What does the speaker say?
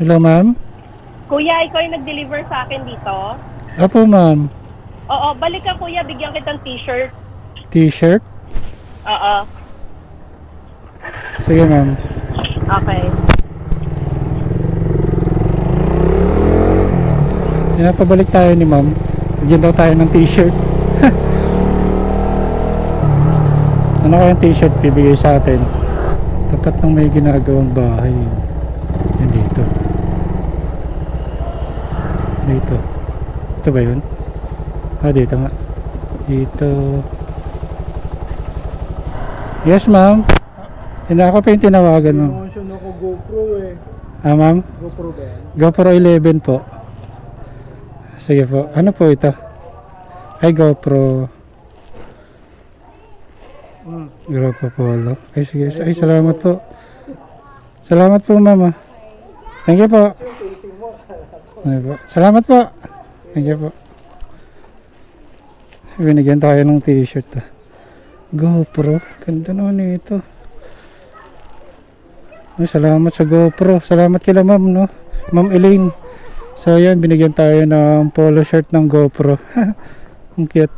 Hello, ma'am? Kuya, ikaw yung nag-deliver sa akin dito? Opo, ma'am. Oo, balik ka kuya, bigyan kitang t-shirt. T-shirt? Oo, Sige, ma'am. okay. Pinapabalik tayo ni ma'am. Bigyan daw tayo ng t-shirt. Ano kayang t-shirt bibigay sa atin? Tapat ng may ginagawang bahay. Yan dito. Dito. Ito ba yun? Ah, dito nga. Dito. Yes, ma'am. Ako pa yung tinawagan, ma'am. Promotion ako GoPro eh. Ah, ma'am? GoPro ba yan? GoPro 11 po. Sige po. Ano po ito? Ay, GoPro. GoPro Polo. Ay, sige. Ay, salamat po. Salamat po, ma'am. Thank you po. Ay, po. Salamat po. Thank you po. Binigyan tayo ng t-shirt. GoPro. Ganda naman ito. Ay, salamat sa GoPro. Salamat kila ma'am, no? Ma'am Elaine. So, yan. Binigyan tayo ng polo shirt ng GoPro. Ang cute.